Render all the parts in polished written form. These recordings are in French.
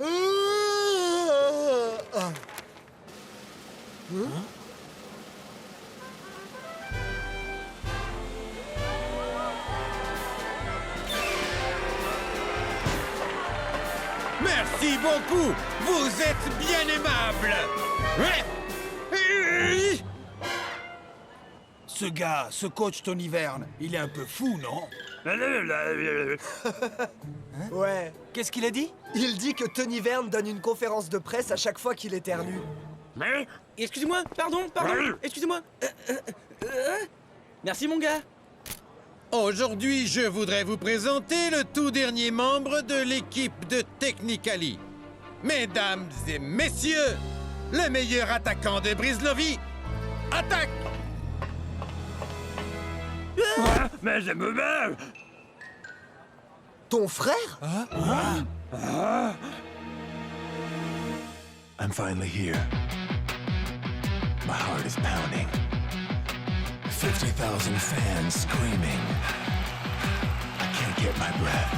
Merci beaucoup. Vous êtes bien aimable. Ce coach Tony Verne, il est un peu fou, non? Ouais. Qu'est-ce qu'il a dit? Il dit que Tony Verne donne une conférence de presse à chaque fois qu'il éternue. Excusez-moi, pardon, excusez-moi. Merci mon gars. Aujourd'hui, je voudrais vous présenter le tout dernier membre de l'équipe de Technicali. Mesdames et messieurs, le meilleur attaquant de Brislovie, attaque! Mais je me meurs! Ton frère? I'm finally here. My heart is pounding. 50,000 fans screaming. I can't get my breath.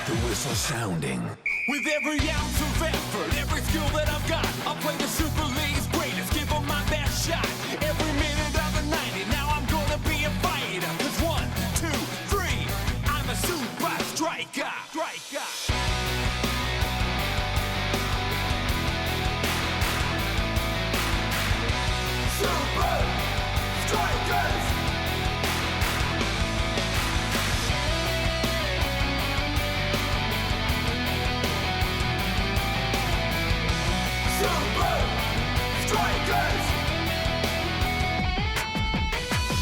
The whistle sounding. With every ounce of effort, every skill that I've got, I'll play the Super League's greatest, give them my best shot. Every minute of the 90, now I'm gonna be a fighter. 'Cause 1, 2, 3, I'm a super striker. Super Strikers! Super Strikers!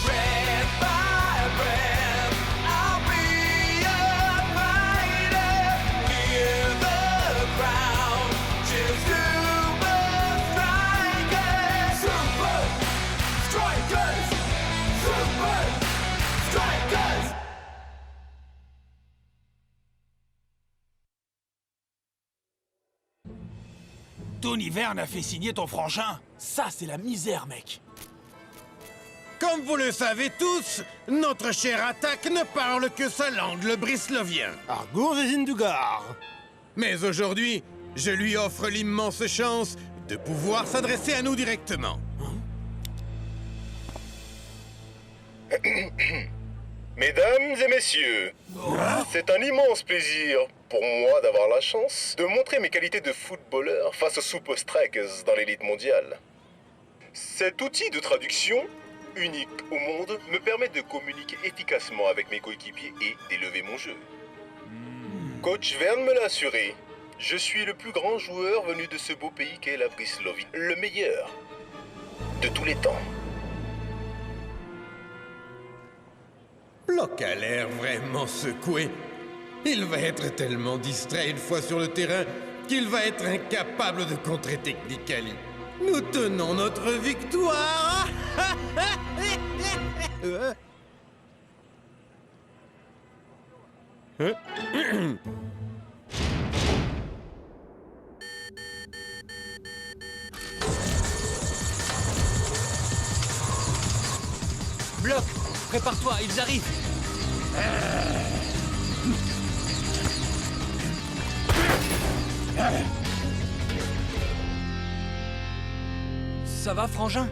Red by red, I'll be a fighter. Hear the crowd cheer Super Strikers! Super Strikers! Super Strikers! Tony Verne a fait signer ton frangin. Ça, c'est la misère, mec. Comme vous le savez tous, notre chère attaque ne parle que sa langue, le brislovien. Argour et Zindugar! Mais aujourd'hui, je lui offre l'immense chance de pouvoir s'adresser à nous directement. Mesdames et messieurs, c'est un immense plaisir pour moi d'avoir la chance de montrer mes qualités de footballeur face aux Super Strikers dans l'élite mondiale. Cet outil de traduction, unique au monde, me permet de communiquer efficacement avec mes coéquipiers et d'élever mon jeu. Coach Verne me l'a assuré, je suis le plus grand joueur venu de ce beau pays qu'est la Brislovie, le meilleur de tous les temps. Block a l'air vraiment secoué. Il va être tellement distrait une fois sur le terrain qu'il va être incapable de contrer Technicali. Nous tenons notre victoire. Bloc, prépare-toi, ils arrivent. Ça va, frangin?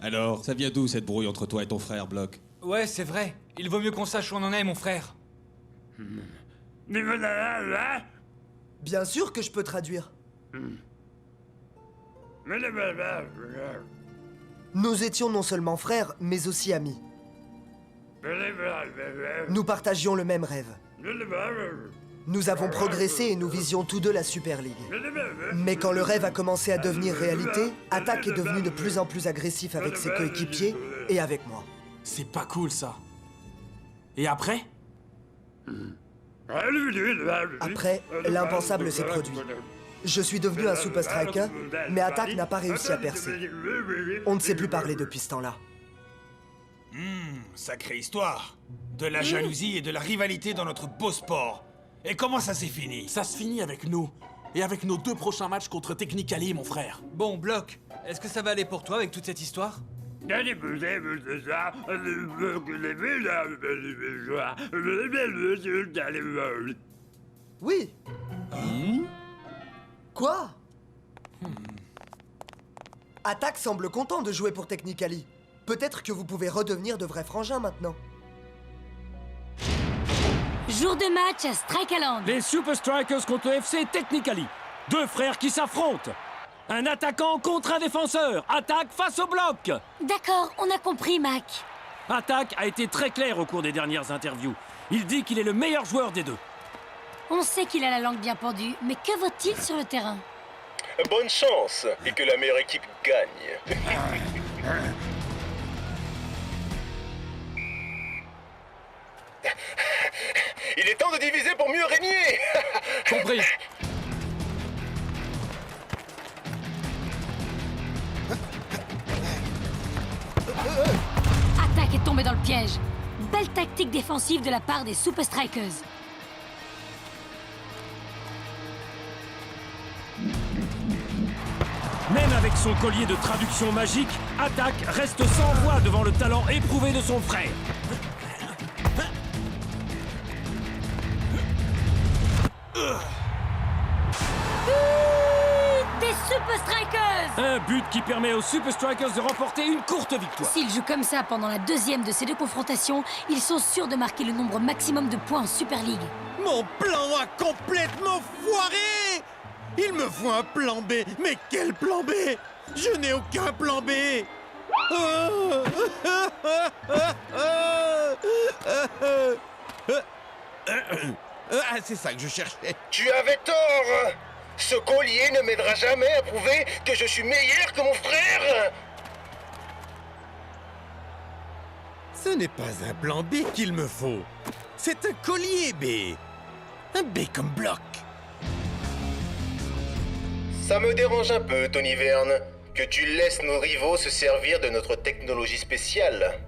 Alors, ça vient d'où cette brouille entre toi et ton frère, Block? Ouais, c'est vrai. Il vaut mieux qu'on sache où on en est, mon frère. Bien sûr que je peux traduire. Nous étions non seulement frères, mais aussi amis. Nous partagions le même rêve. Nous avons progressé et nous visions tous deux la Super League. Mais quand le rêve a commencé à devenir réalité, Attack est devenu de plus en plus agressif avec ses coéquipiers et avec moi. C'est pas cool, ça. Et après? Après, l'impensable s'est produit. Je suis devenu un Super Striker, mais Attack n'a pas réussi à percer. On ne s'est plus parlé depuis ce temps-là. Sacrée histoire. De la jalousie et de la rivalité dans notre beau sport. Et comment ça s'est fini? Ça se finit avec nous. Et avec nos 2 prochains matchs contre Technicali, mon frère. Bon, Bloc, est-ce que ça va aller pour toi avec toute cette histoire? Oui. Quoi? Attaque semble content de jouer pour Technically. Peut-être que vous pouvez redevenir de vrais frangins maintenant. Jour de match à Strikeland. Les Super Strikers contre le FC Technically. Deux frères qui s'affrontent. Un attaquant contre un défenseur. Attaque face au bloc. D'accord, on a compris, Mac. Attaque a été très clair au cours des dernières interviews. Il dit qu'il est le meilleur joueur des deux. On sait qu'il a la langue bien pendue, mais que vaut-il sur le terrain? Bonne chance et que la meilleure équipe gagne. Il est temps de diviser pour mieux régner. Compris. Attaque est tombé dans le piège. Belle tactique défensive de la part des Super Strikers. Même avec son collier de traduction magique, Attaque reste sans voix devant le talent éprouvé de son frère. Des Super Strikers! Un but qui permet aux Super Strikers de remporter une courte victoire. S'ils jouent comme ça pendant la deuxième de ces deux confrontations, ils sont sûrs de marquer le nombre maximum de points en Super League. Mon plan a complètement foiré! Il me faut un plan B, mais quel plan B? Je n'ai aucun plan B! Ah, c'est ça que je cherchais. Tu avais tort. Ce collier ne m'aidera jamais à prouver que je suis meilleur que mon frère. Ce n'est pas un plan B qu'il me faut. C'est un collier B. Un B comme bloc. Ça me dérange un peu, Tony Verne, que tu laisses nos rivaux se servir de notre technologie spéciale.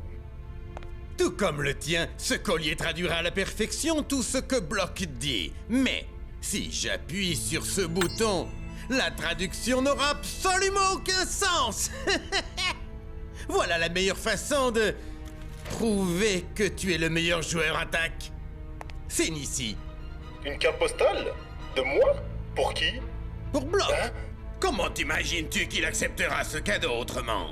Tout comme le tien, ce collier traduira à la perfection tout ce que Block dit. Mais si j'appuie sur ce bouton, la traduction n'aura absolument aucun sens. Voilà la meilleure façon de prouver que tu es le meilleur joueur attaque. Signe ici. Une carte postale? De moi? Pour qui? Pour Block. Hein? Comment t'imagines-tu qu'il acceptera ce cadeau autrement?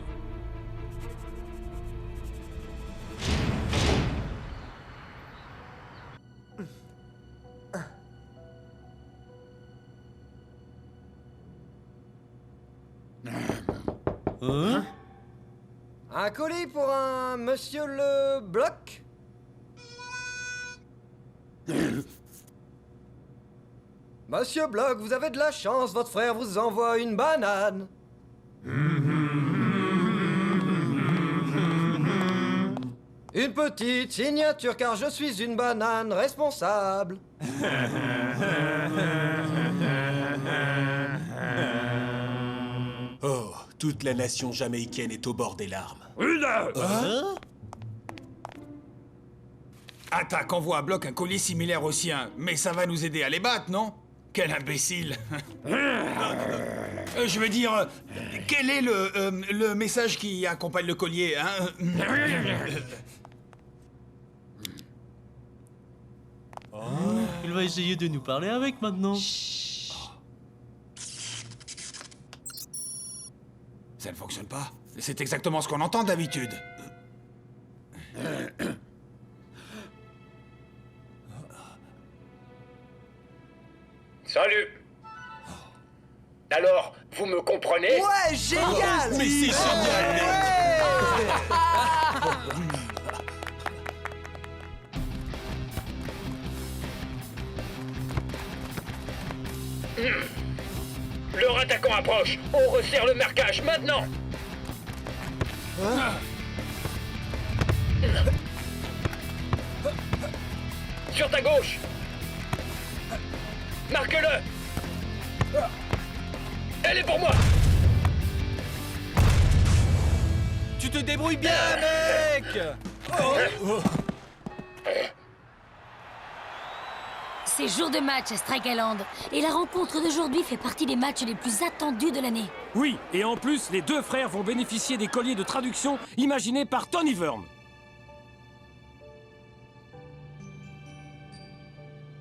Hein? Un colis pour un monsieur le bloc? Monsieur Bloc, vous avez de la chance, votre frère vous envoie une banane. Une petite signature car je suis une banane responsable. Oh, toute la nation jamaïcaine est au bord des larmes. Hein? Attaque envoie à Bloc un collier similaire au sien, mais ça va nous aider à les battre, non? Quel imbécile. Je veux dire, quel est le message qui accompagne le collier, hein? Il va essayer de nous parler avec maintenant. Ça ne fonctionne pas. C'est exactement ce qu'on entend d'habitude. Salut. Alors, vous me comprenez? Ouais, génial! Mais c'est génial, mec! Leur attaquant approche. On resserre le marquage maintenant. Sur ta gauche. Marque-le. Elle est pour moi. Tu te débrouilles bien, mec! C'est jour de match à Strike Island. Et la rencontre d'aujourd'hui fait partie des matchs les plus attendus de l'année. Oui, et en plus, les deux frères vont bénéficier des colliers de traduction imaginés par Tony Worm.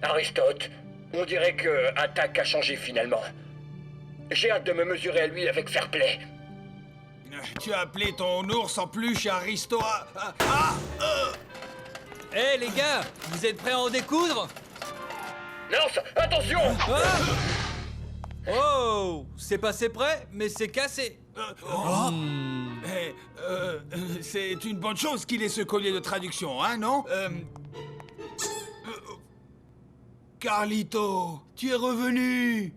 Aristote, on dirait que Attack a changé finalement. J'ai hâte de me mesurer à lui avec fair play. Tu as appelé ton ours en peluche Aristo. Hé les gars, vous êtes prêts à en découdre? Norse, attention! Oh, c'est passé près, mais c'est cassé. C'est une bonne chose qu'il ait ce collier de traduction, hein, non? Carlito, tu es revenu.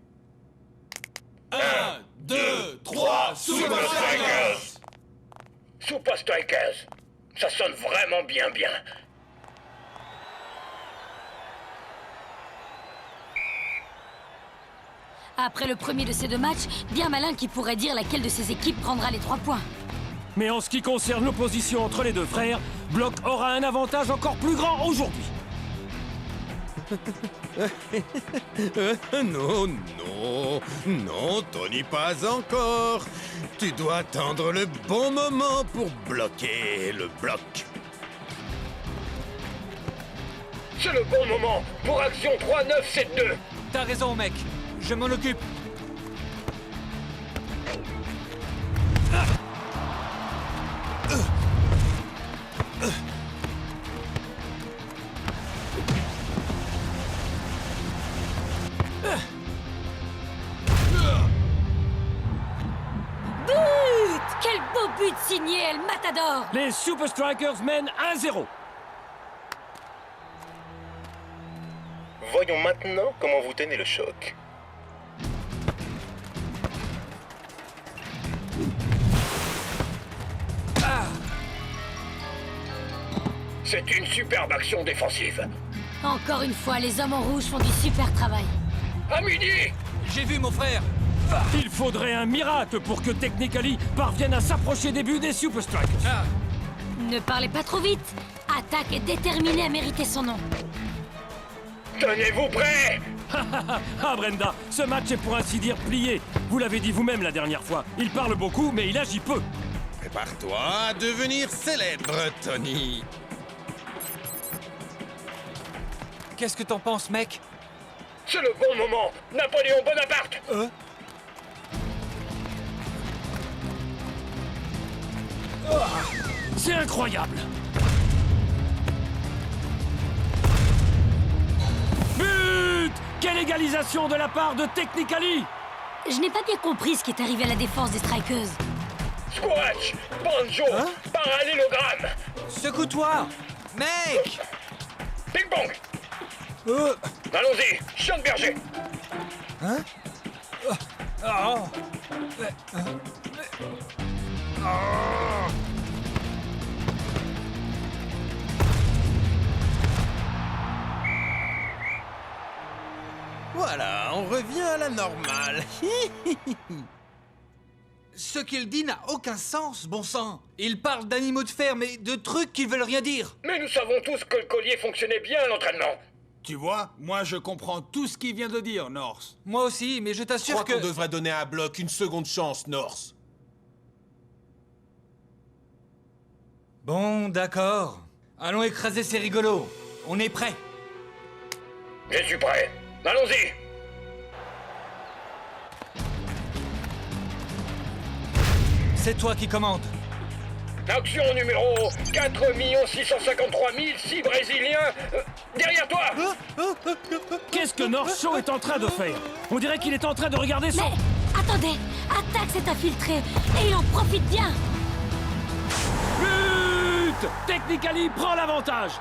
1, 2, 3, Super Strikers! Super Strikers! Ça sonne vraiment bien. Après le premier de ces deux matchs, bien malin qui pourrait dire laquelle de ces équipes prendra les 3 points. Mais en ce qui concerne l'opposition entre les deux frères, Block aura un avantage encore plus grand aujourd'hui. Non, Tony, pas encore. Tu dois attendre le bon moment pour bloquer le bloc. C'est le bon moment pour action 3-9-7-2. T'as raison, mec. Je m'en occupe. But! Quel beau but signé El Matador! Les Super Strikers mènent 1-0. Voyons maintenant comment vous tenez le choc. C'est une superbe action défensive. Encore une fois, les hommes en rouge font du super travail. À midi! J'ai vu mon frère. Il faudrait un miracle pour que Technically parvienne à s'approcher des buts des Super Strikers. Ne parlez pas trop vite. Attack est déterminé à mériter son nom. Tenez-vous prêts! Ah Brenda, ce match est pour ainsi dire plié. Vous l'avez dit vous-même la dernière fois. Il parle beaucoup, mais il agit peu. Prépare-toi à devenir célèbre, Tony. Qu'est-ce que t'en penses, mec? C'est le bon moment! Napoléon Bonaparte! C'est incroyable. But! Quelle égalisation de la part de Technically! Je n'ai pas bien compris ce qui est arrivé à la défense des Strikers. Squash! Banjo! Parallélogramme! Secoue-toi! Mec! Ping-pong! Allons-y! Chant de berger! Voilà, on revient à la normale. Ce qu'il dit n'a aucun sens, bon sang. Il parle d'animaux de ferme et de trucs qui veulent rien dire. Mais nous savons tous que le collier fonctionnait bien à l'entraînement. Tu vois, moi je comprends tout ce qu'il vient de dire, Norse. Moi aussi, mais je Je t'assure crois que... qu'on devrait donner à Block une seconde chance, Norse. Bon, d'accord. Allons écraser ces rigolos. On est prêts. Je suis prêt. Allons-y! C'est toi qui commandes. Action numéro 4 653 006 Brésiliens. Derrière toi! Qu'est-ce que North Show est en train de faire? On dirait qu'il est en train de regarder son... Mais attendez, Attack s'est infiltré et il en profite bien. But! Technically prend l'avantage.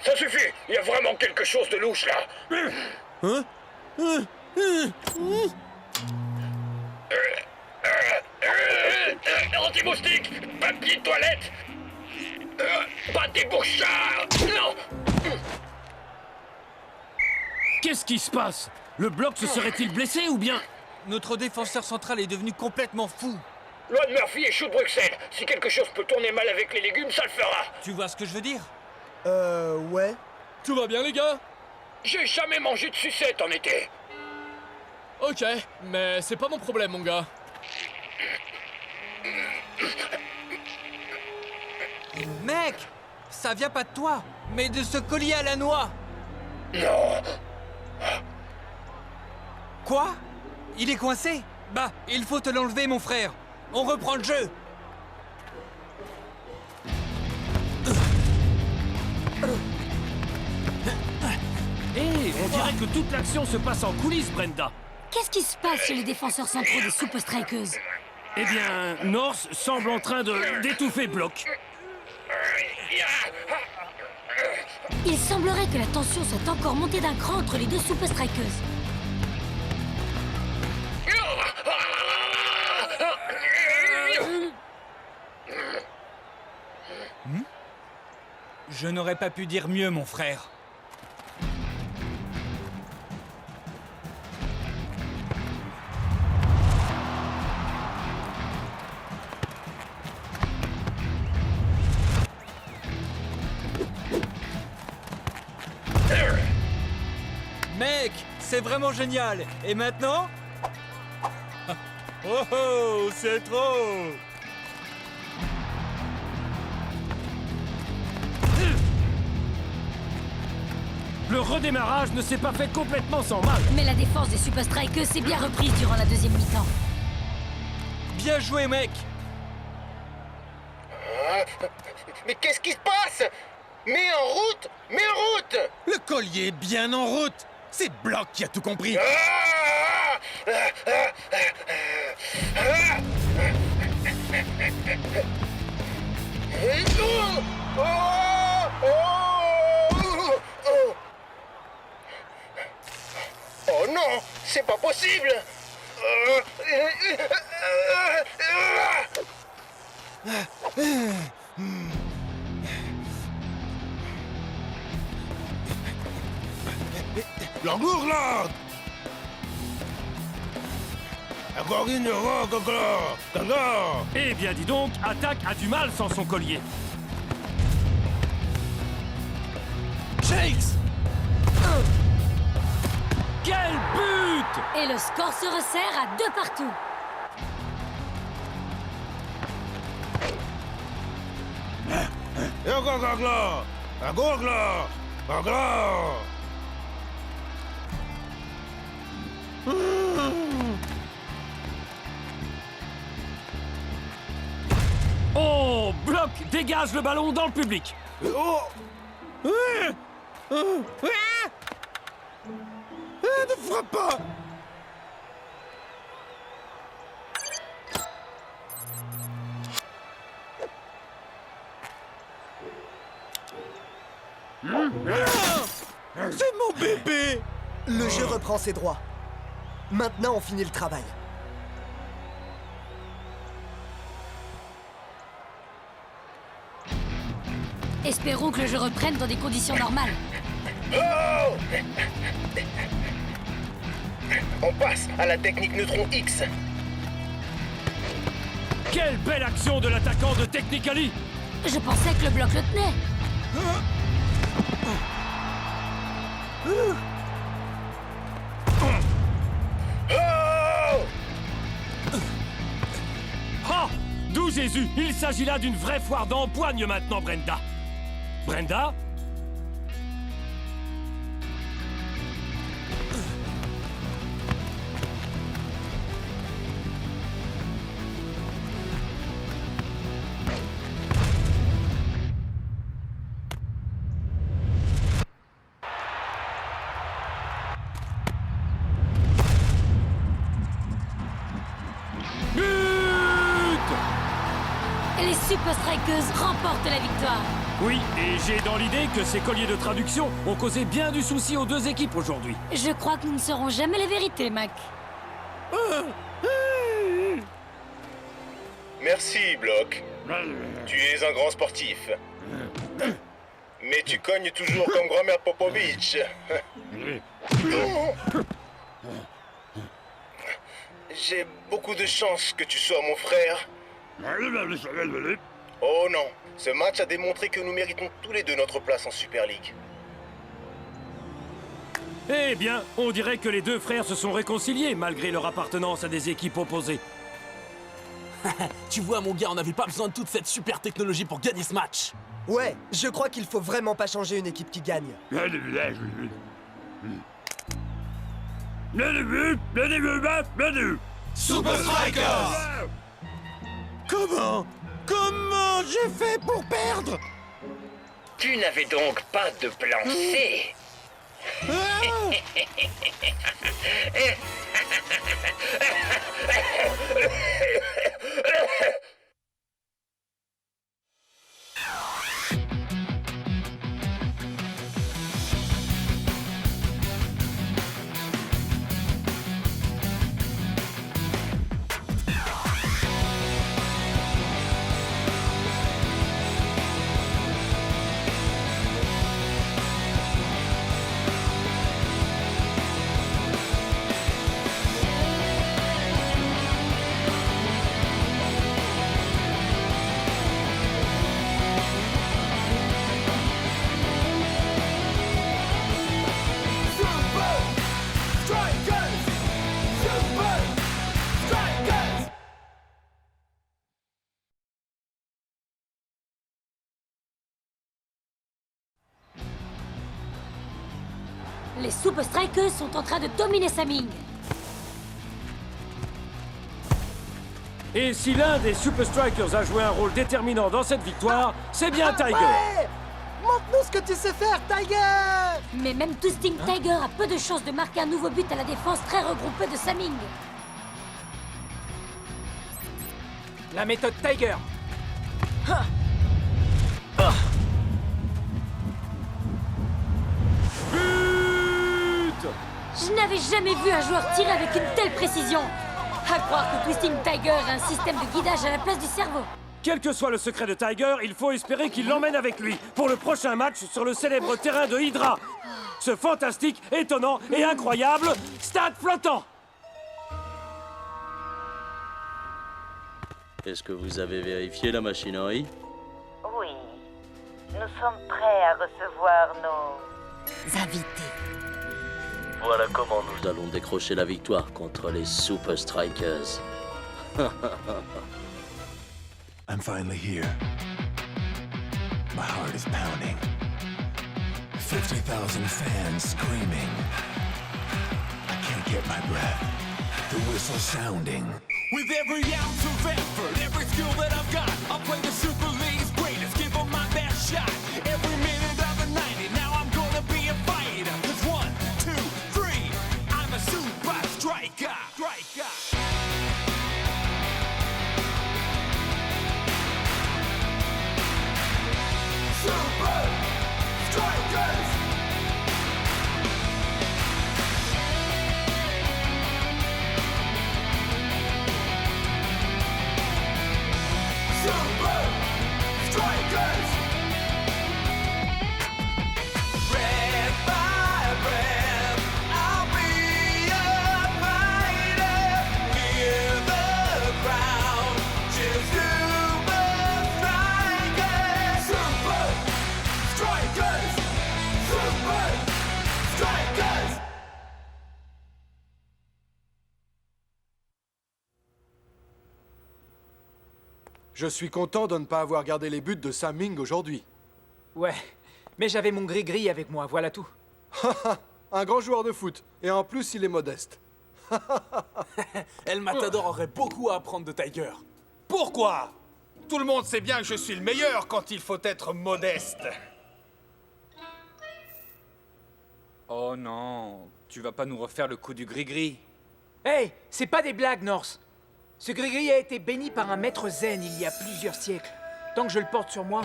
Ça suffit! Il y a vraiment quelque chose de louche là! Anti-moustique! Papier de toilette! Pas des bouchards! Non! Qu'est-ce qui se passe? Le bloc se serait-il blessé ou bien... Notre défenseur central est devenu complètement fou. Loi de Murphy et chou de Bruxelles. Si quelque chose peut tourner mal avec les légumes, ça le fera. Tu vois ce que je veux dire? Ouais. Tout va bien, les gars? J'ai jamais mangé de sucette en été. Ok, mais c'est pas mon problème, mon gars. Mec, ça vient pas de toi, mais de ce collier à la noix. Non. Quoi? Il est coincé? Bah, il faut te l'enlever, mon frère. On reprend le jeu. On dirait que toute l'action se passe en coulisses, Brenda. Qu'est-ce qui se passe chez les défenseurs centraux des Super Strikers? Eh bien, North semble en train d'étouffer Block. Il semblerait que la tension soit encore montée d'un cran entre les deux Super Strikers. Je n'aurais pas pu dire mieux, mon frère. Mec, c'est vraiment génial. Et maintenant? Oh oh, c'est trop. Le redémarrage ne s'est pas fait complètement sans mal. Mais la défense des Super Strikers s'est bien reprise durant la deuxième mi-temps. Bien joué, mec. Mais qu'est-ce qui se passe? Mets en route! Mets en route! Le collier est bien en route. C'est Block qui a tout compris. Oh non, c'est pas possible. L'engourlade! Eh bien, dis donc, Attaque a du mal sans son collier. Shakes! Quel but! Et le score se resserre à 2 partout. Oh, Block dégage le ballon dans le public. Oh! Ne frappe pas! C'est mon bébé! Le jeu reprend ses droits. Maintenant, on finit le travail. Espérons que le jeu reprenne dans des conditions normales. Oh! On passe à la technique neutron X. Quelle belle action de l'attaquant de Technically! Je pensais que le bloc le tenait. Ah! D'où Jésus! Il s'agit là d'une vraie foire d'empoigne maintenant, Brenda. Brenda? Les Super Strikers remportent la victoire. Oui, et j'ai dans l'idée que ces colliers de traduction ont causé bien du souci aux deux équipes aujourd'hui. Je crois que nous ne saurons jamais la vérité, Mac. Merci, Block. Tu es un grand sportif. Mais tu cognes toujours comme grand-mère Popovich. j'ai beaucoup de chance que tu sois mon frère. Oh non, ce match a démontré que nous méritons tous les deux notre place en Super League. Eh bien, on dirait que les deux frères se sont réconciliés malgré leur appartenance à des équipes opposées. Tu vois, mon gars, on n'avait pas besoin de toute cette super technologie pour gagner ce match. Ouais, je crois qu'il faut vraiment pas changer une équipe qui gagne. Super Strikers! Comment j'ai fait pour perdre? Tu n'avais donc pas de plan C. Les Super Strikers sont en train de dominer Saming. Et si l'un des Super Strikers a joué un rôle déterminant dans cette victoire, c'est bien Tiger. Ouais! Montre-nous ce que tu sais faire, Tiger! Mais même Twisting Tiger a peu de chances de marquer un nouveau but à la défense très regroupée de Saming. La méthode Tiger. Je n'avais jamais vu un joueur tirer avec une telle précision. À croire que Twisting Tiger a un système de guidage à la place du cerveau. Quel que soit le secret de Tiger, il faut espérer qu'il l'emmène avec lui pour le prochain match sur le célèbre terrain de Hydra. Ce fantastique, étonnant et incroyable stade flottant. Est-ce que vous avez vérifié la machinerie? Oui. Nous sommes prêts à recevoir nos invités. Voilà comment nous allons décrocher la victoire contre les Super Strikers. I'm finally here. My heart is pounding. 50,000 fans screaming. I can't get my breath. The whistle sounding. With every ounce of effort, every skill that I've got, I'll play the Super League's greatest, give them my best shot. Every minute of the 90, now I'm gonna be a fighter. 'Cause 1, 2, 3, I'm a Super Striker. Super Strikers! Super Strikers! Red by red, I'll be a fighter. Hear the crowd cheer Super Strikers! Super Strikers! Super Strikers! Je suis content de ne pas avoir gardé les buts de Saming aujourd'hui. Ouais, mais j'avais mon gris-gris avec moi, voilà tout. Un grand joueur de foot, et en plus il est modeste. El Matador aurait beaucoup à apprendre de Tiger. Pourquoi? Tout le monde sait bien que je suis le meilleur quand il faut être modeste. Oh non, tu vas pas nous refaire le coup du gris-gris. Hey, c'est pas des blagues, Norse. Ce gris-gris a été béni par un maître zen il y a plusieurs siècles. Tant que je le porte sur moi,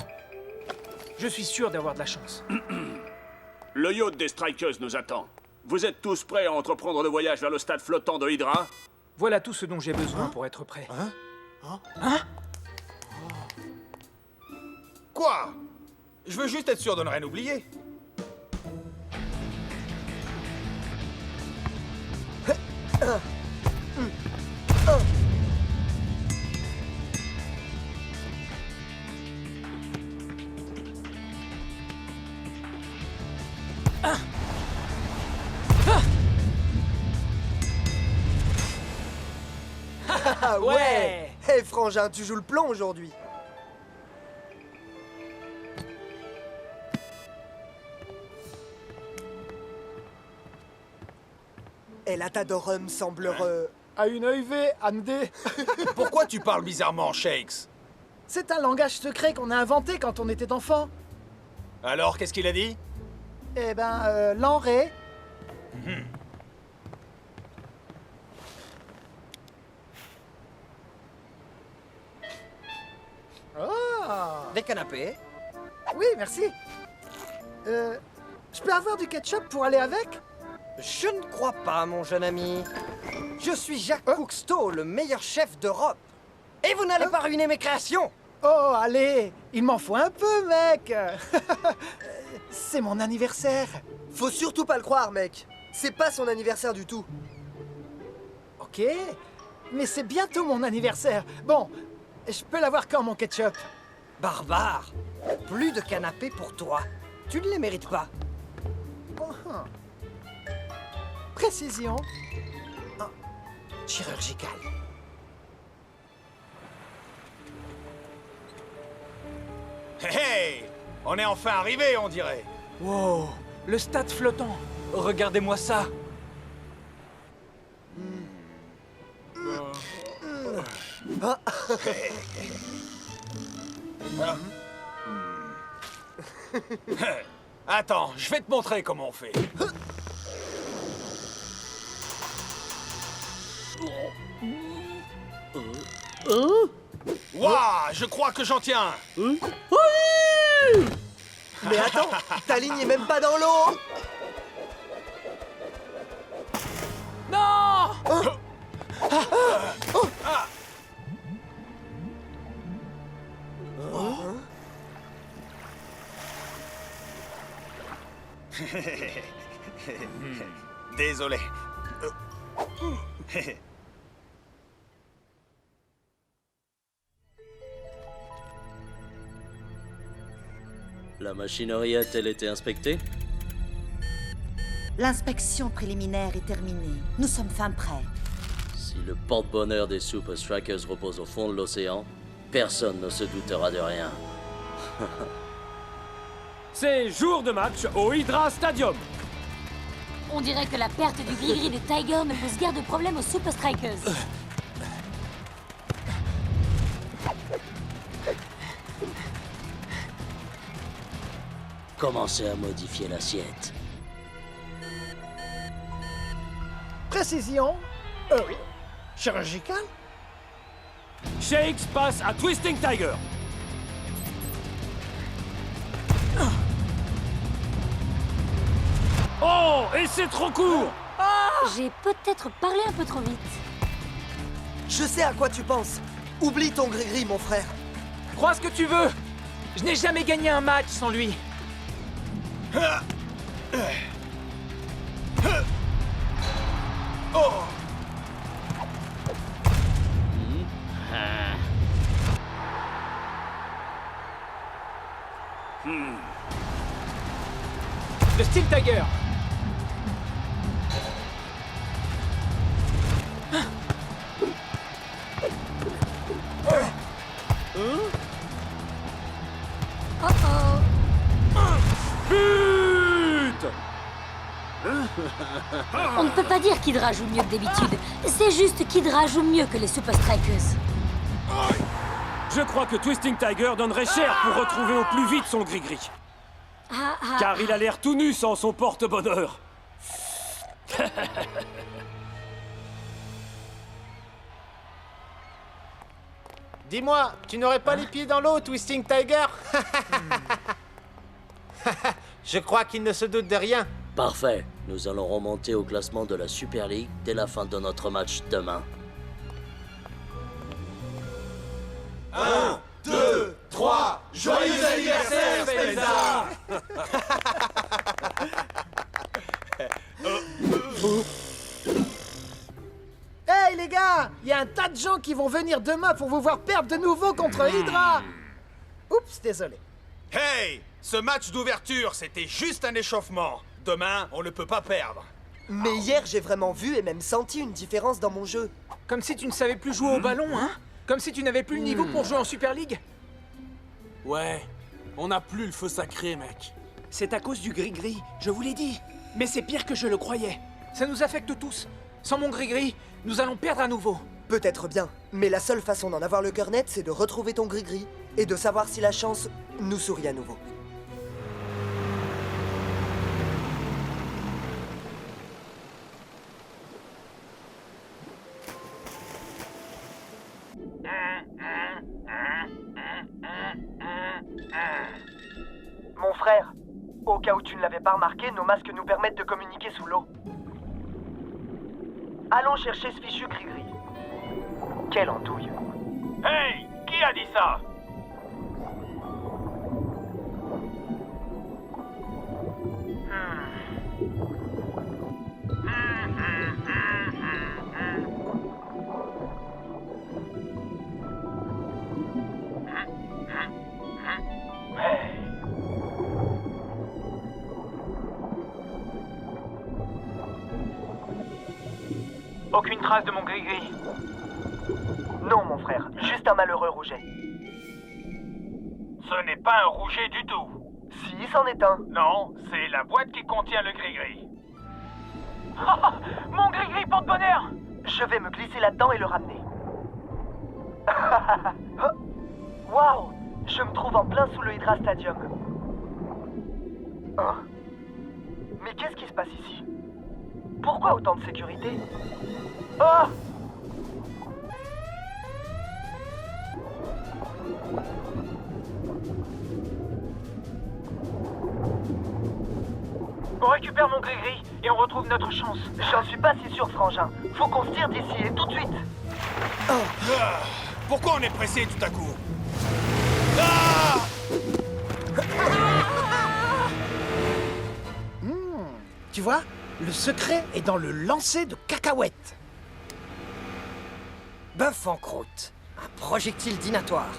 je suis sûr d'avoir de la chance. Le yacht des Strikers nous attend. Vous êtes tous prêts à entreprendre le voyage vers le stade flottant de Hydra? Voilà tout ce dont j'ai besoin pour être prêt. Hein? Quoi? Je veux juste être sûr de ne rien oublier. Ah ouais. Hé frangin, tu joues le plomb aujourd'hui. Et la Tadorum semble À une EIV, Andy. Pourquoi tu parles bizarrement, Shakes? C'est un langage secret qu'on a inventé quand on était enfant. Alors, qu'est-ce qu'il a dit? Eh ben, l'enré. Oh! Des canapés? Oui, merci. Je peux avoir du ketchup pour aller avec? Je ne crois pas, mon jeune ami. Je suis Jacques Cousteau, le meilleur chef d'Europe. Et vous n'allez pas ruiner mes créations! Oh, allez, il m'en faut un peu, mec. C'est mon anniversaire. Faut surtout pas le croire, mec. C'est pas son anniversaire du tout. Ok, mais c'est bientôt mon anniversaire. Bon, je peux l'avoir quand, mon ketchup? Barbare! Plus de canapés pour toi. Tu ne les mérites pas. Précision. Chirurgicale. Hey! On est enfin arrivé, on dirait. Wow, le stade flottant. Regardez-moi ça. Attends, je vais te montrer comment on fait. Waouh, je crois que j'en tiens. Mais attends, ta ligne est même pas dans l'eau. Non! Désolé. La machinerie a-t-elle été inspectée? L'inspection préliminaire est terminée. Nous sommes fin prêts. Si le porte-bonheur des Super Strikers repose au fond de l'océan, personne ne se doutera de rien. C'est jour de match au Hydra Stadium. On dirait que la perte du gris-gris de Tiger ne pose guère de problème aux Super Strikers. Commencez à modifier l'assiette. Précision. Chirurgicale. Shakes passe à Twisting Tiger. Oh, et c'est trop court. J'ai peut-être parlé un peu trop vite. Je sais à quoi tu penses. Oublie ton gris-gris, mon frère. Crois ce que tu veux. Je n'ai jamais gagné un match sans lui. Oh! Le Steel Tiger. On ne peut pas dire qu'Hydra joue mieux que d'habitude. C'est juste qu'Hydra joue mieux que les Super Strikers. Je crois que Twisting Tiger donnerait cher pour retrouver au plus vite son gris-gris. Car il a l'air tout nu sans son porte-bonheur. Dis-moi, tu n'aurais pas les pieds dans l'eau, Twisting Tiger? Je crois qu'il ne se doute de rien. Parfait. Nous allons remonter au classement de la Super League dès la fin de notre match demain. 1, 2, 3, joyeux anniversaire, Spencer! Hey les gars, il y a un tas gens qui vont venir demain pour vous voir perdre de nouveau contre Hydra. Oups, désolé. Hey! Ce match d'ouverture, c'était juste un échauffement. Demain, on ne peut pas perdre. Mais hier, j'ai vraiment vu et même senti une différence dans mon jeu. Comme si tu ne savais plus jouer au ballon, hein? Comme si tu n'avais plus le niveau pour jouer en Super League. Ouais, on n'a plus le feu sacré, mec. C'est à cause du gris-gris, je vous l'ai dit. Mais c'est pire que je le croyais. Ça nous affecte tous. Sans mon gris-gris, nous allons perdre à nouveau. Peut-être bien, mais la seule façon d'en avoir le cœur net, c'est de retrouver ton gris-gris et de savoir si la chance nous sourit à nouveau. Mon frère, au cas où tu ne l'avais pas remarqué, nos masques nous permettent de communiquer sous l'eau. Allons chercher ce fichu gris-gris. Quelle andouille. Hey! Qui a dit ça? Aucune trace de mon gris-gris. Non, mon frère, juste un malheureux rouget. Ce n'est pas un rouget du tout. Si, c'en est un. Non, c'est la boîte qui contient le gris-gris. Mon gris-gris porte-bonheur! Je vais me glisser là-dedans et le ramener. Waouh! Je me trouve en plein sous le Hydra Stadium. Hein? Mais qu'est-ce qui se passe ici? Pourquoi autant de sécurité? Oh! On récupère mon gris-gris et on retrouve notre chance. J'en suis pas si sûr, frangin. Faut qu'on se tire d'ici et tout de suite. Pourquoi on est pressé tout à coup? Tu vois, le secret est dans le lancer de cacahuètes. Bœuf en croûte. Un projectile dînatoire.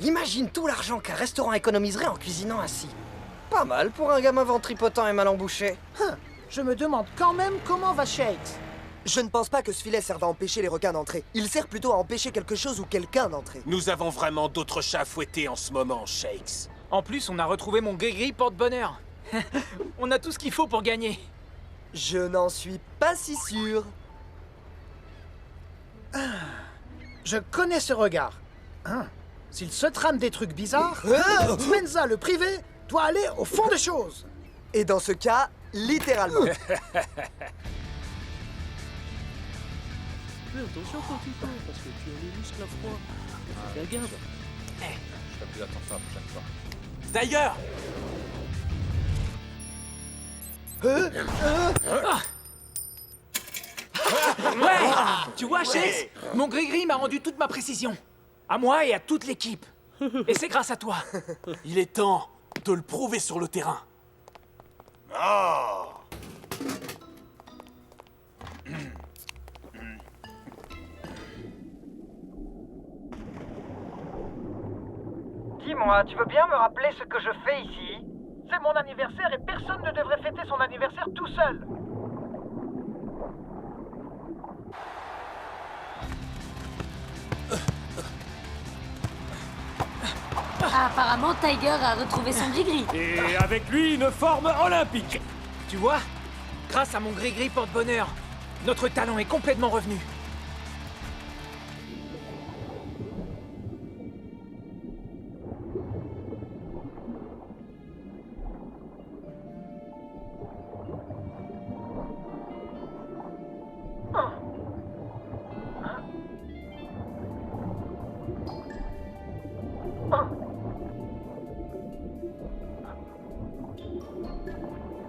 Imagine tout l'argent qu'un restaurant économiserait en cuisinant ainsi. Pas mal pour un gamin ventripotent et mal embouché. Je me demande quand même comment va Shakes. Je ne pense pas que ce filet serve à empêcher les requins d'entrer. Il sert plutôt à empêcher quelque chose ou quelqu'un d'entrer. Nous avons vraiment d'autres chats à fouetter en ce moment, Shakes. En plus, on a retrouvé mon gris-gris porte-bonheur. On a tout ce qu'il faut pour gagner. Je n'en suis pas si sûr. Je connais ce regard. S'il se trame des trucs bizarres, Menza, le privé, doit aller au fond des choses. Et dans ce cas, littéralement. Fais attention quand tu tombes, parce que tu as les muscles à froid. Fais gaffe. Je ferai plus attention la prochaine fois. D'ailleurs, Ouais! Tu vois, Shakes, mon gris-gris m'a rendu toute ma précision. À moi et à toute l'équipe. Et c'est grâce à toi. il est temps de le prouver sur le terrain. Oh! Dis-moi, tu veux bien me rappeler ce que je fais ici? C'est mon anniversaire et personne ne devrait fêter son anniversaire tout seul. Apparemment, Tiger a retrouvé son gris-gris. Et avec lui, une forme olympique. Tu vois, grâce à mon gris-gris porte-bonheur, notre talent est complètement revenu.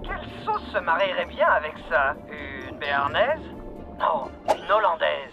Quelle sauce se marierait bien avec ça? Une béarnaise? Non, une hollandaise.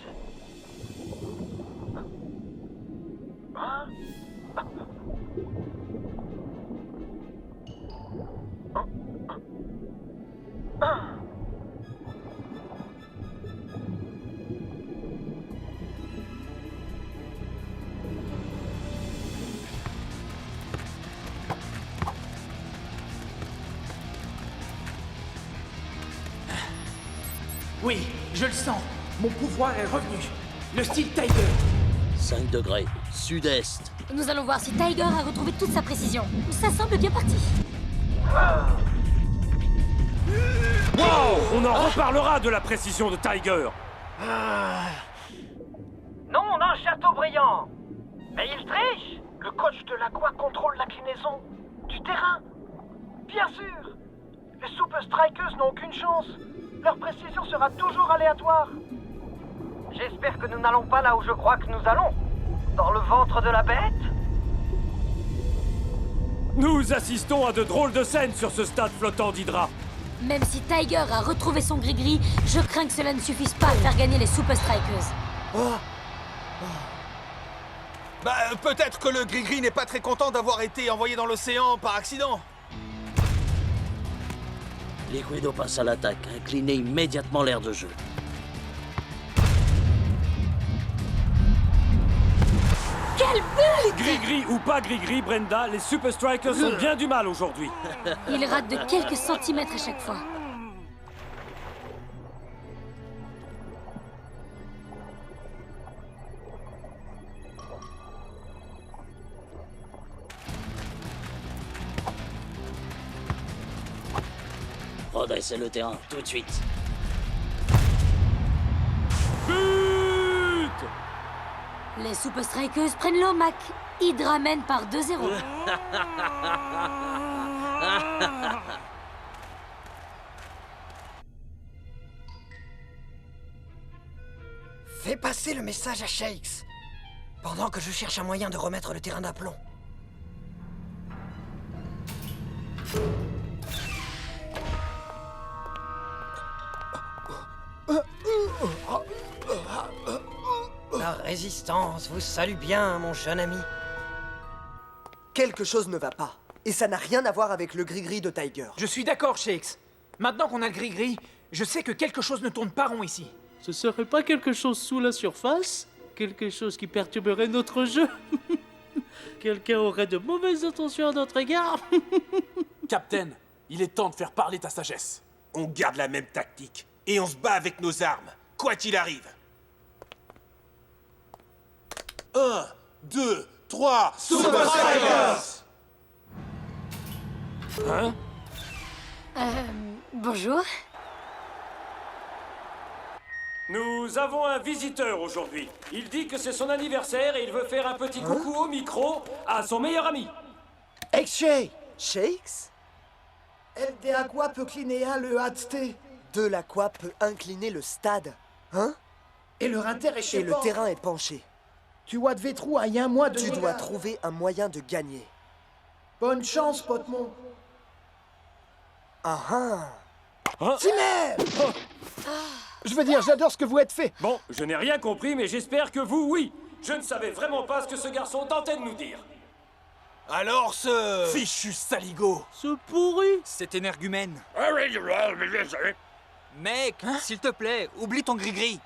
Oui, je le sens. Mon pouvoir est revenu. Le style Tiger. 5 degrés, sud-est. Nous allons voir si Tiger a retrouvé toute sa précision. Ça semble bien parti. Wow! On en reparlera de la précision de Tiger. Non, on a un château brillant. Mais il triche. Le coach de l'Aqua contrôle l'inclinaison du terrain. Bien sûr. Les Super Strikers n'ont aucune chance. Leur précision sera toujours aléatoire. J'espère que nous n'allons pas là où je crois que nous allons. Dans le ventre de la bête. Nous assistons à de drôles de scènes sur ce stade flottant d'Hydra. Même si Tiger a retrouvé son gris-gris, je crains que cela ne suffise pas à faire gagner les Super Strikers. Bah, peut-être que le gris-gris n'est pas très content d'avoir été envoyé dans l'océan par accident. Liquido passe à l'attaque, inclinez immédiatement l'aire de jeu. Quel but! Gris-gris ou pas gris-gris, Brenda, les Super Strikers ont bien du mal aujourd'hui. Il rate de quelques centimètres à chaque fois. Redressez le terrain, tout de suite. But! Les Super Strikers prennent l'OMAC. Hydra mène par 2-0. Fais passer le message à Shakes, pendant que je cherche un moyen de remettre le terrain d'aplomb. La résistance vous salue bien, mon jeune ami. Quelque chose ne va pas. Et ça n'a rien à voir avec le gris-gris de Tiger. Je suis d'accord, Shakes. Maintenant qu'on a le gris-gris, je sais que quelque chose ne tourne pas rond ici. Ce serait pas quelque chose sous la surface? Quelque chose qui perturberait notre jeu? Quelqu'un aurait de mauvaises intentions à notre égard? Captain, il est temps de faire parler ta sagesse. On garde la même tactique et on se bat avec nos armes, quoi qu'il arrive. 1, 2, 3, Super Strikers! Hein? Bonjour. Nous avons un visiteur aujourd'hui. Il dit que c'est son anniversaire et il veut faire un petit coucou au micro à son meilleur ami. Ex-Shay! Shakes? El de Aqua peut cliner le HT. De l'Aqua peut incliner le stade. Hein? Et leur intérêt chez Et le terrain est penché. Tu vois de Vétrou à y a un mois de... Tu dois trouver un moyen de gagner. Bonne chance, Potemon. Ah ah! Timer! Je veux dire, j'adore ce que vous êtes fait. Bon, je n'ai rien compris, mais j'espère que vous, oui. Je ne savais vraiment pas ce que ce garçon tentait de nous dire. Alors ce... Fichu saligo! Ce pourri! Cet énergumène. Mec, s'il te plaît, oublie ton gris-gris.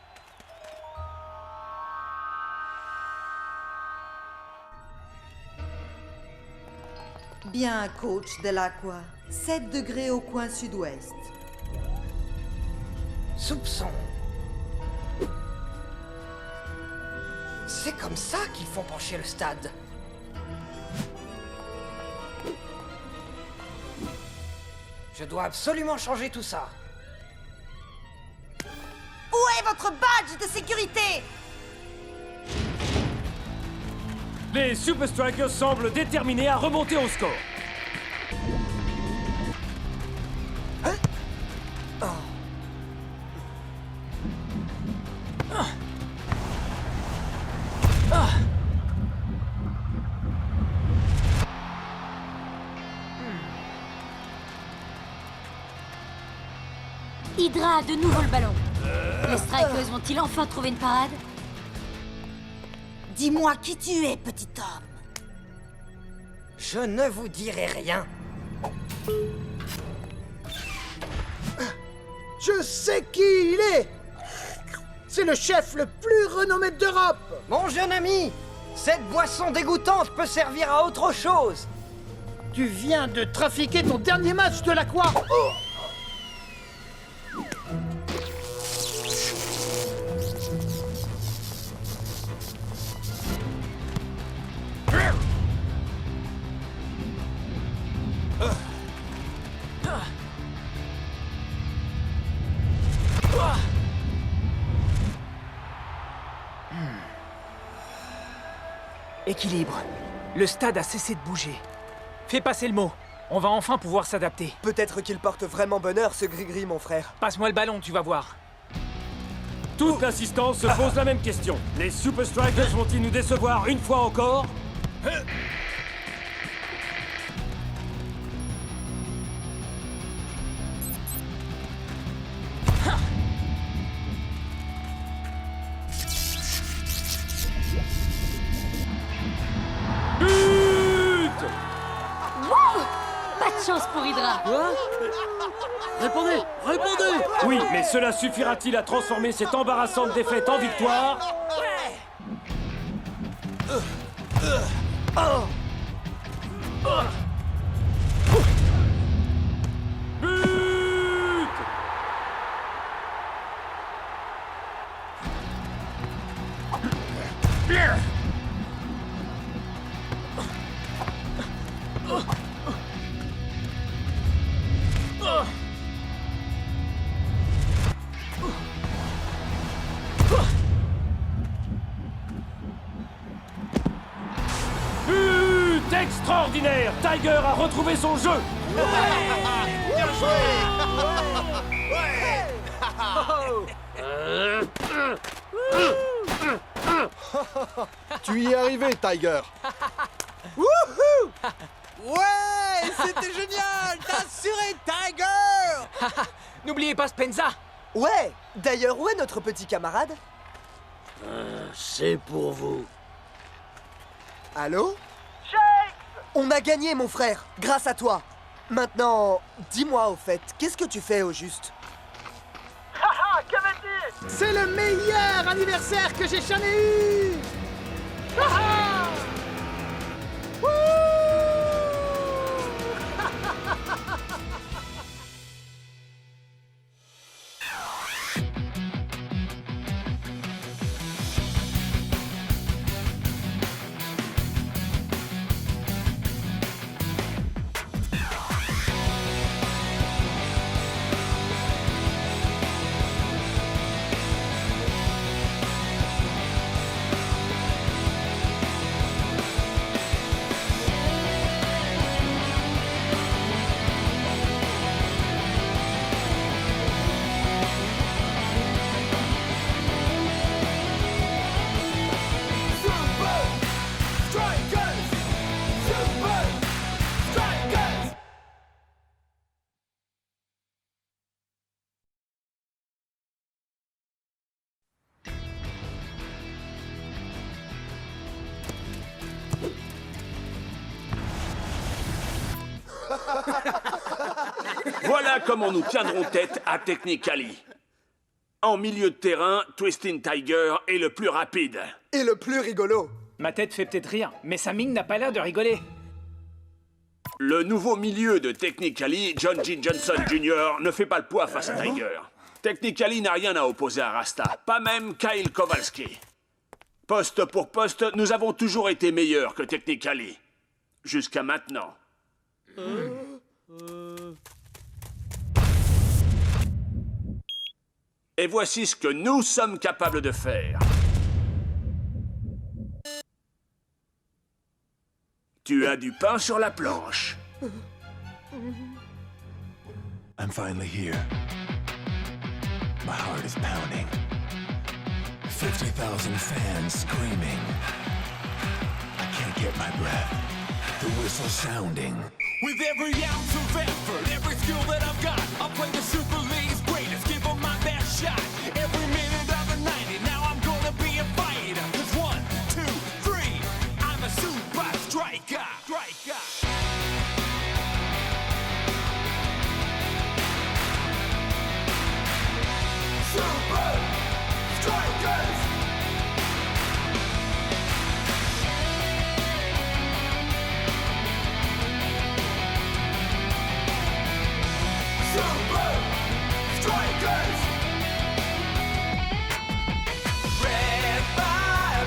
Bien, coach de l'Aqua. 7 degrés au coin sud-ouest. Soupçon. C'est comme ça qu'ils font pencher le stade. Je dois absolument changer tout ça. Où est votre badge de sécurité? Les Super Strikers semblent déterminés à remonter au score. Hydra a de nouveau le ballon. Les Strikers vont-ils enfin trouver une parade? Dis-moi qui tu es, petit homme. Je ne vous dirai rien. Je sais qui il est. C'est le chef le plus renommé d'Europe. Mon jeune ami, cette boisson dégoûtante peut servir à autre chose. Tu viens de trafiquer ton dernier match de l'Aqua. Équilibre. Le stade a cessé de bouger. Fais passer le mot. On va enfin pouvoir s'adapter. Peut-être qu'il porte vraiment bonheur, ce gris-gris, mon frère. Passe-moi le ballon, tu vas voir. Toute l'assistance se pose la même question. Les Super Strikers vont-ils nous décevoir une fois encore? Pas de chance pour Hydra. Répondez! Répondez! Oui, mais cela suffira-t-il à transformer cette embarrassante défaite en victoire? Extraordinaire! Tiger a retrouvé son jeu! Bien joué! Tu y es arrivé, Tiger. Wouhou! Ouais! C'était génial! T'as assuré, Tiger! N'oubliez pas Spenza! Ouais! D'ailleurs, où est notre petit camarade? C'est pour vous. Allô? On a gagné, mon frère, grâce à toi. Maintenant, dis-moi au fait, qu'est-ce que tu fais au juste? Haha, qu'avais-tu? C'est le meilleur anniversaire que j'ai jamais eu! Haha! Voilà comment nous tiendrons tête à Technically. En milieu de terrain, Twisting Tiger est le plus rapide. Et le plus rigolo. Ma tête fait peut-être rire, mais Saming n'a pas l'air de rigoler. Le nouveau milieu de Technically, John G. Johnson Jr., ne fait pas le poids face à Tiger. Technically n'a rien à opposer à Rasta, pas même Kyle Kowalski. Poste pour poste, nous avons toujours été meilleurs que Technically. Jusqu'à maintenant. Et voici ce que nous sommes capables de faire. Tu as du pain sur la planche. I'm finally here. My heart is pounding. 50,000 fans screaming. I can't get my breath. The whistle sounding. With every ounce of effort, every skill that I've got, I'll play the Super League's greatest, give them my best shot. Every minute of the 90, now I'm gonna be a fighter. 'Cause 1, 2, 3, I'm a super striker. Super Strikers! Super Strikers! Red by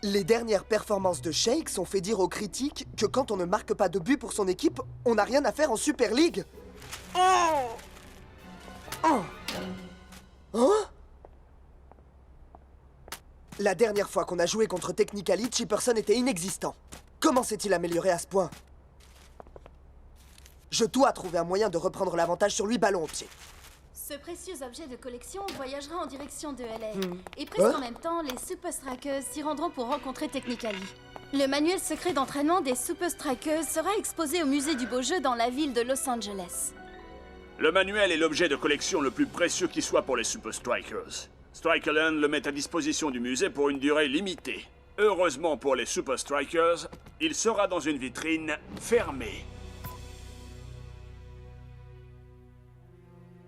Les dernières performances de Shakes ont fait dire aux critiques que quand on ne marque pas de but pour son équipe, on n'a rien à faire en Super League. Hein? La dernière fois qu'on a joué contre Technically, Chipperson était inexistant. Comment s'est-il amélioré à ce point? Je dois trouver un moyen de reprendre l'avantage sur lui ballon au pied. Ce précieux objet de collection voyagera en direction de LA. Et presque en même temps, les Super Strikers s'y rendront pour rencontrer Technically. Le manuel secret d'entraînement des Super Strikers sera exposé au musée du beau jeu dans la ville de Los Angeles. Le manuel est l'objet de collection le plus précieux qui soit pour les Super Strikers. Strikerland le met à disposition du musée pour une durée limitée. Heureusement pour les Super Strikers, il sera dans une vitrine fermée.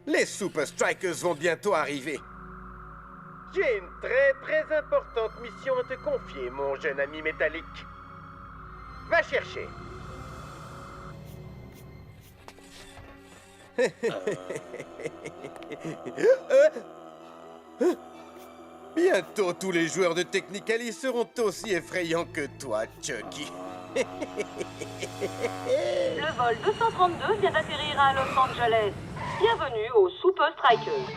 Les Super Strikers vont bientôt arriver. J'ai une très importante mission à te confier, mon jeune ami métallique. Va chercher. Bientôt, tous les joueurs de Technically seront aussi effrayants que toi, Chucky. Le vol 232 vient d'atterrir à Los Angeles. Bienvenue aux Super Strikers.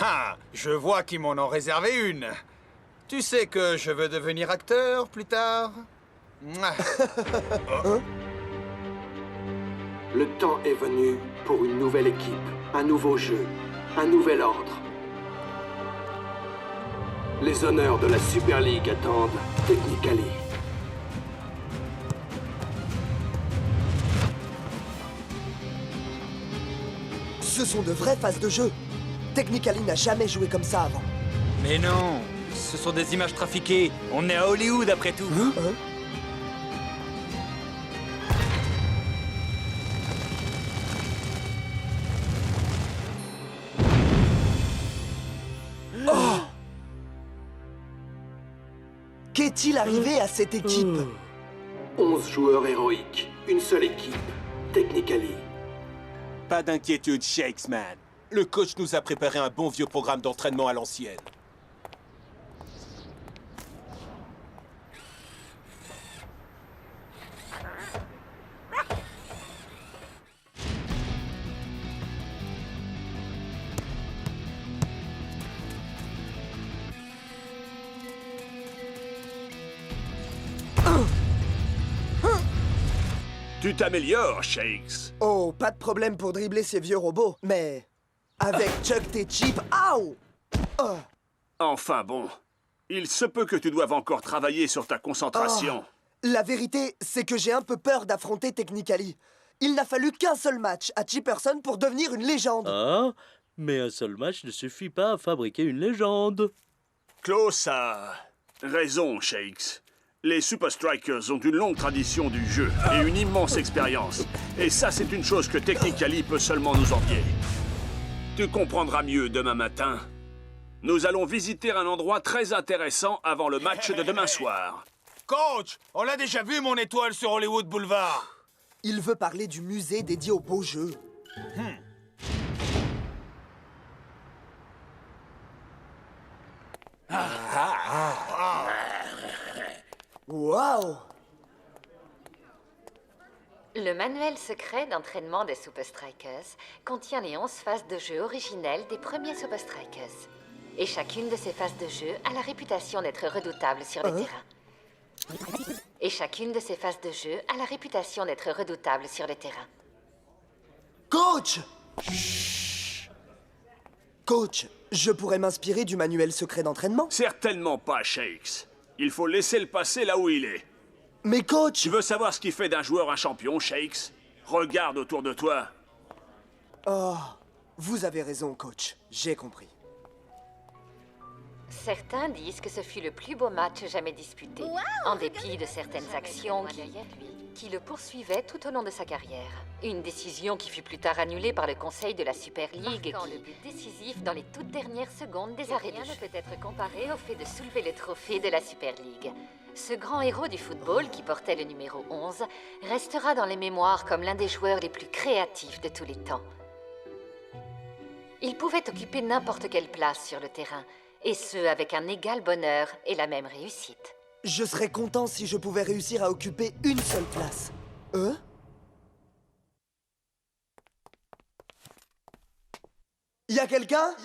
Ah, je vois qu'ils m'en ont réservé une. Tu sais que je veux devenir acteur plus tard? Le temps est venu pour une nouvelle équipe, un nouveau jeu, un nouvel ordre. Les honneurs de la Super League attendent Technically. Ce sont de vraies phases de jeu. Technically n'a jamais joué comme ça avant. Mais non, ce sont des images trafiquées. On est à Hollywood après tout. Oh! Qu'est-il arrivé à cette équipe? 11 joueurs héroïques, une seule équipe, Technically. Pas d'inquiétude, Shakesman. Le coach nous a préparé un bon vieux programme d'entraînement à l'ancienne. Tu t'améliores, Shakes. Oh, pas de problème pour dribbler ces vieux robots, mais... avec Chuck tes chips, aouh! Oh. Enfin bon, il se peut que tu doives encore travailler sur ta concentration. Oh. La vérité, c'est que j'ai un peu peur d'affronter Technically. Il n'a fallu qu'un seul match à Chipperson pour devenir une légende. Ah, mais un seul match ne suffit pas à fabriquer une légende. Klaus a raison, Shakes. Les Super Strikers ont une longue tradition du jeu et une immense expérience. Et ça, c'est une chose que Technically peut seulement nous envier. Tu comprendras mieux demain matin. Nous allons visiter un endroit très intéressant avant le match de demain soir. Coach, on l'a déjà vu, mon étoile sur Hollywood Boulevard. Il veut parler du musée dédié au beau jeu. Wow! Le manuel secret d'entraînement des Super Strikers contient les 11 phases de jeu originelles des premiers Super Strikers. Et chacune de ces phases de jeu a la réputation d'être redoutable sur le terrain. Et chacune de ces phases de jeu a la réputation d'être redoutable sur le terrain. Coach! Chut. Coach, je pourrais m'inspirer du manuel secret d'entraînement? Certainement pas, Shakes. Il faut laisser le passé là où il est. Mais coach... Tu veux savoir ce qui fait d'un joueur un champion, Shakes? Regarde autour de toi. Oh, vous avez raison, coach. J'ai compris. Certains disent que ce fut le plus beau match jamais disputé, en dépit de certaines actions qui le poursuivaient tout au long de sa carrière. Une décision qui fut plus tard annulée par le conseil de la Super League, marquant le but décisif dans les toutes dernières secondes des arrêts de jeu. Rien ne peut être comparé au fait de soulever le trophée de la Super League. Ce grand héros du football, qui portait le numéro 11, restera dans les mémoires comme l'un des joueurs les plus créatifs de tous les temps. Il pouvait occuper n'importe quelle place sur le terrain, et ce, avec un égal bonheur et la même réussite. Je serais content si je pouvais réussir à occuper une seule place. Y a quelqu'un?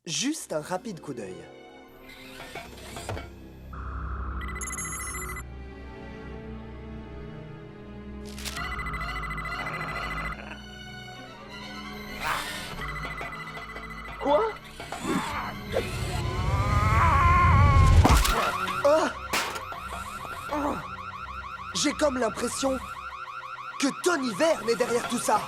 Juste un rapide coup d'œil. Quoi? J'ai comme l'impression que Tony Verne est derrière tout ça.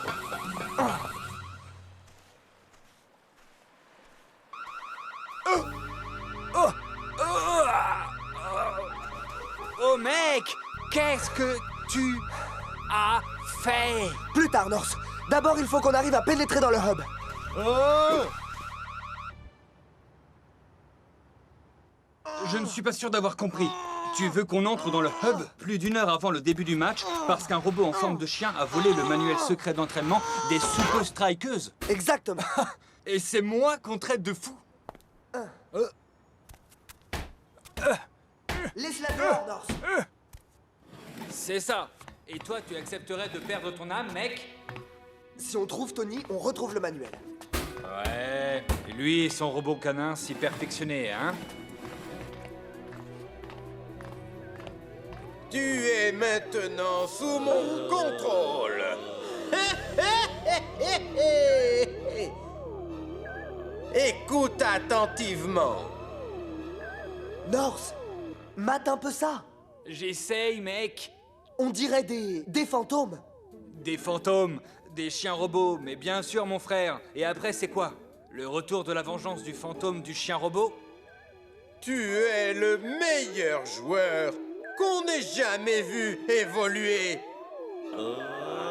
Oh mec, qu'est-ce que tu as fait? Plus tard, Norse. D'abord, il faut qu'on arrive à pénétrer dans le hub. Je ne suis pas sûr d'avoir compris. Tu veux qu'on entre dans le hub plus d'1 heure avant le début du match parce qu'un robot en forme de chien a volé le manuel secret d'entraînement des Super Strikers? Exactement. Et c'est moi qu'on traite de fou? Laisse-la dehors, Norse. C'est ça. Et toi, tu accepterais de perdre ton âme, mec? Si on trouve Tony, on retrouve le manuel. Ouais. Et lui et son robot canin si perfectionné, hein? Tu es maintenant sous mon contrôle. Écoute attentivement. Norse, mate un peu ça. J'essaye, mec. On dirait des fantômes. Des fantômes, des chiens robots, mais bien sûr, mon frère. Et après, c'est quoi? Le retour de la vengeance du fantôme du chien robot? Tu es le meilleur joueur qu'on ait jamais vu évoluer.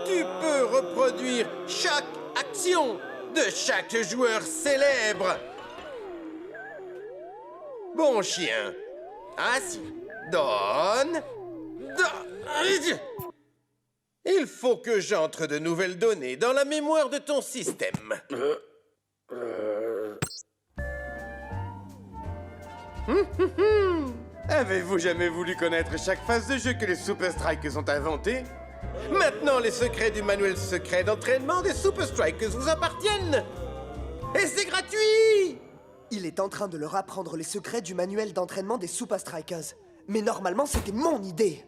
Tu peux reproduire chaque action de chaque joueur célèbre. Bon chien, assis, donne. Il faut que j'entre de nouvelles données dans la mémoire de ton système. Avez-vous jamais voulu connaître chaque phase de jeu que les Super Strikers ont inventée? Maintenant, les secrets du manuel secret d'entraînement des Super Strikers vous appartiennent! Et c'est gratuit! Il est en train de leur apprendre les secrets du manuel d'entraînement des Super Strikers. Mais normalement, c'était mon idée.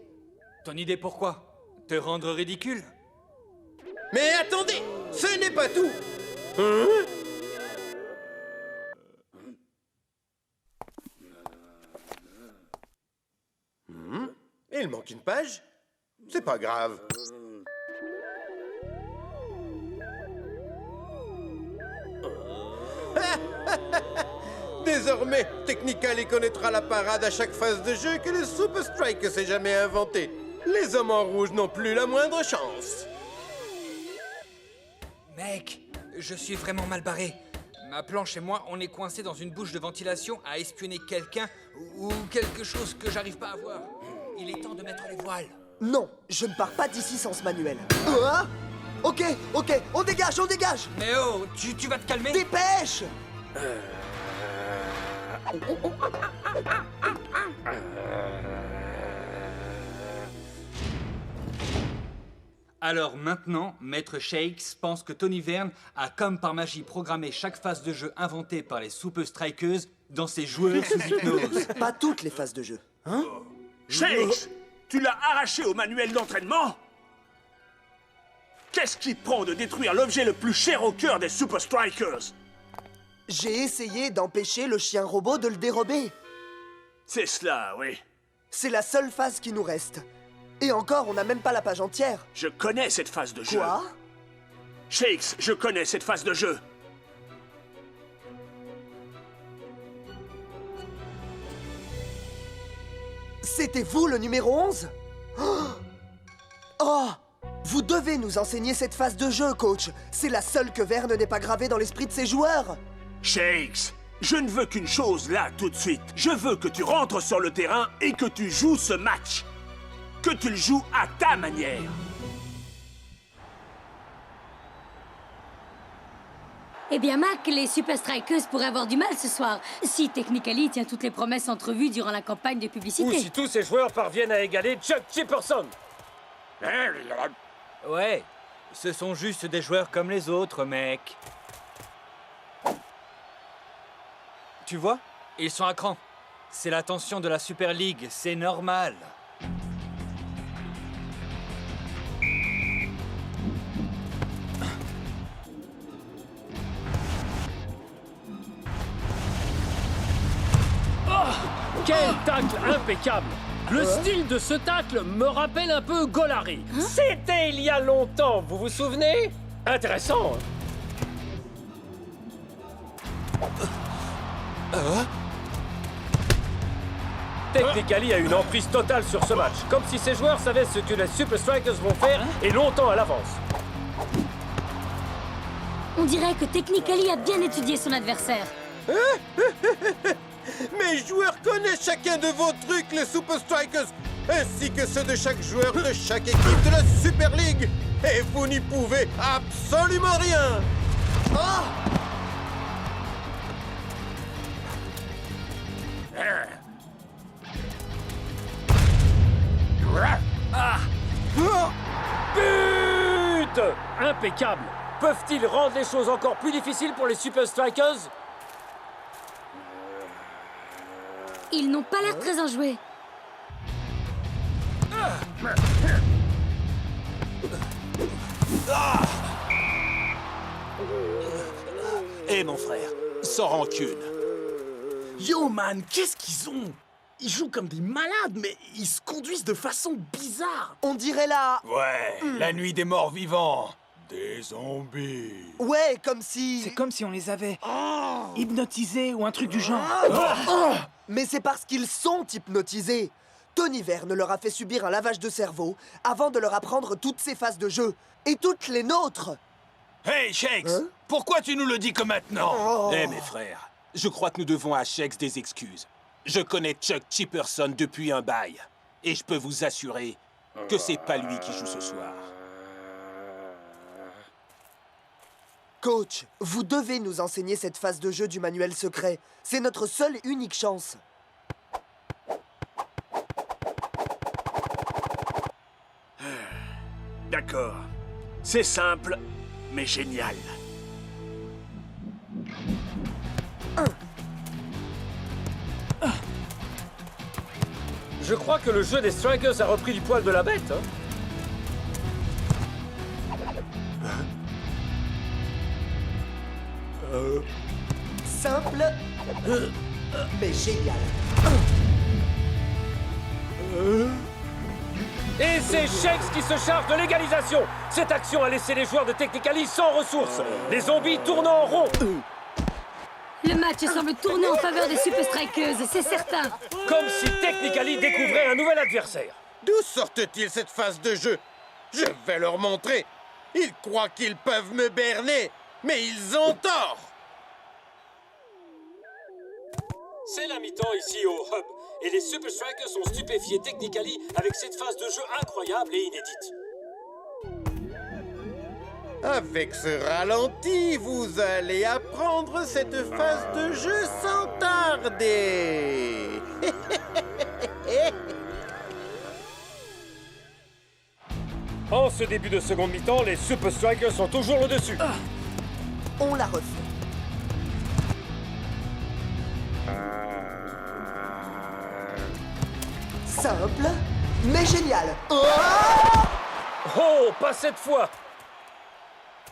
Ton idée pourquoi? Te rendre ridicule? Mais attendez! Ce n'est pas tout! Il manque une page? C'est pas grave. Désormais, Technically connaîtra la parade à chaque phase de jeu que le Super Strike s'est jamais inventé. Les hommes en rouge n'ont plus la moindre chance. Mec, je suis vraiment mal barré. Ma planche et moi, on est coincés dans une bouche de ventilation à espionner quelqu'un ou quelque chose que j'arrive pas à voir. Il est temps de mettre les voiles. Non, je ne pars pas d'ici sans ce manuel. Ok, on dégage, on dégage. Mais oh, tu vas te calmer? Dépêche. Alors maintenant, Maître Shakes pense que Tony Verne a comme par magie programmé chaque phase de jeu inventée par les Super Strikers dans ses joueurs sous hypnose. Pas toutes les phases de jeu, hein? Shakes, tu l'as arraché au manuel d'entraînement? Qu'est-ce qui te prend de détruire l'objet le plus cher au cœur des Super Strikers? J'ai essayé d'empêcher le chien robot de le dérober. C'est cela, oui. C'est la seule phase qui nous reste. Et encore, on n'a même pas la page entière. Je connais cette phase de jeu. Quoi? Shakes, je connais cette phase de jeu. C'était vous le numéro 11? Oh! Vous devez nous enseigner cette phase de jeu, coach. C'est la seule que Verne n'ait pas gravée dans l'esprit de ses joueurs. Shakes, je ne veux qu'une chose là, tout de suite. Je veux que tu rentres sur le terrain et que tu joues ce match. Que tu le joues à ta manière. Eh bien, Mac, les Super Strikers pourraient avoir du mal ce soir, si Technically tient toutes les promesses entrevues durant la campagne de publicité. Ou si tous ces joueurs parviennent à égaler Chuck Chipperson. Ouais, ce sont juste des joueurs comme les autres, mec. Tu vois, ils sont à cran. C'est la tension de la Super League, c'est normal. Quel tacle impeccable! Le style de ce tacle me rappelle un peu Golari. C'était il y a longtemps, vous vous souvenez? Intéressant. Technically a une emprise totale sur ce match, comme si ses joueurs savaient ce que les Super Strikers vont faire et longtemps à l'avance. On dirait que Technically a bien étudié son adversaire. Mes joueurs connaissent chacun de vos trucs, les Super Strikers, ainsi que ceux de chaque joueur de chaque équipe de la Super League. Et vous n'y pouvez absolument rien. Oh! But! Impeccable! Peuvent-ils rendre les choses encore plus difficiles pour les Super Strikers? Ils n'ont pas l'air très enjoués. Eh mon frère, sans rancune. Yo man, qu'est-ce qu'ils ont? Ils jouent comme des malades, mais ils se conduisent de façon bizarre. On dirait là... Ouais, la nuit des morts vivants. Des zombies. Ouais, comme si... C'est comme si on les avait hypnotisés ou un truc du genre. Mais c'est parce qu'ils sont hypnotisés. Tony Verne leur a fait subir un lavage de cerveau avant de leur apprendre toutes ces phases de jeu. Et toutes les nôtres. Hey, Shakes, pourquoi tu nous le dis que maintenant? Eh mes frères, je crois que nous devons à Shakes des excuses. Je connais Chuck Chipperson depuis un bail. Et je peux vous assurer que c'est pas lui qui joue ce soir. Coach, vous devez nous enseigner cette phase de jeu du manuel secret. C'est notre seule et unique chance. D'accord. C'est simple, mais génial. Je crois que le jeu des Strikers a repris du poil de la bête. Hein. Simple, mais génial. Et c'est Shakes qui se charge de l'égalisation. Cette action a laissé les joueurs de Technically sans ressources. Les zombies tournent en rond. Le match semble tourner en faveur des Super Strikers, c'est certain. Comme si Technically découvrait un nouvel adversaire. D'où sortent-ils cette phase de jeu? Je vais leur montrer. Ils croient qu'ils peuvent me berner, mais ils ont tort. C'est la mi-temps ici au Hub. Et les Super Strikers sont stupéfiés Technically avec cette phase de jeu incroyable et inédite. Avec ce ralenti, vous allez apprendre cette phase de jeu sans tarder. En ce début de seconde mi-temps, les Super Strikers sont toujours le dessus. On la refait. Simple, mais génial. Oh, pas cette fois.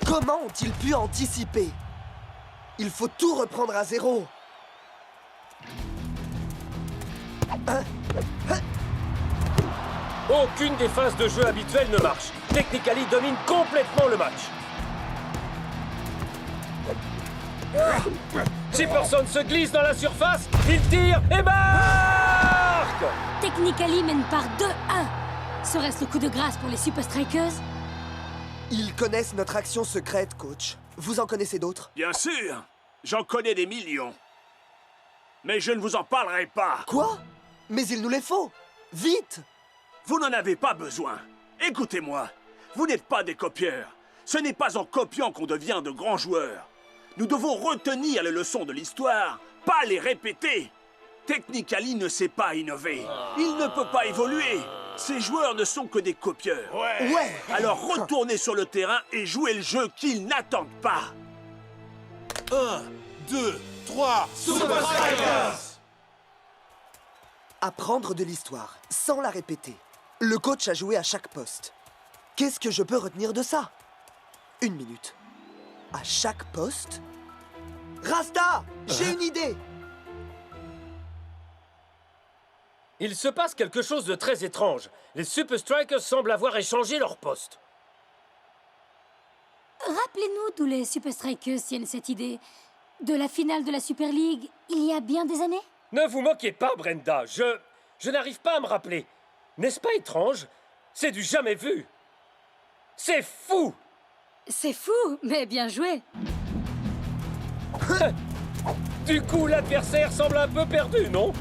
Comment ont-ils pu anticiper? Il faut tout reprendre à zéro. Aucune des phases de jeu habituelles ne marche. Technically domine complètement le match. Jefferson se glisse dans la surface, il tire et marque! Technically mène par 2-1. Serait-ce le coup de grâce pour les Super Strikers? Ils connaissent notre action secrète, coach. Vous en connaissez d'autres? Bien sûr, j'en connais des millions. Mais je ne vous en parlerai pas. Quoi? Mais il nous les faut! Vite! Vous n'en avez pas besoin. Écoutez-moi, vous n'êtes pas des copieurs. Ce n'est pas en copiant qu'on devient de grands joueurs. Nous devons retenir les leçons de l'histoire, pas les répéter. Technically ne sait pas innover. Il ne peut pas évoluer. Ces joueurs ne sont que des copieurs. Ouais. Alors retournez sur le terrain et jouez le jeu qu'ils n'attendent pas. 1, 2, 3, Super Strikers! Apprendre de l'histoire, sans la répéter. Le coach a joué à chaque poste. Qu'est-ce que je peux retenir de ça? 1 minute. À chaque poste? Rasta! J'ai une idée! Il se passe quelque chose de très étrange. Les Super Strikers semblent avoir échangé leur poste. Rappelez-nous d'où les Super Strikers tiennent cette idée. De la finale de la Super League, il y a bien des années? Ne vous moquez pas, Brenda. Je n'arrive pas à me rappeler. N'est-ce pas étrange? C'est du jamais vu. C'est fou! C'est fou, mais bien joué. Du coup, l'adversaire semble un peu perdu, non?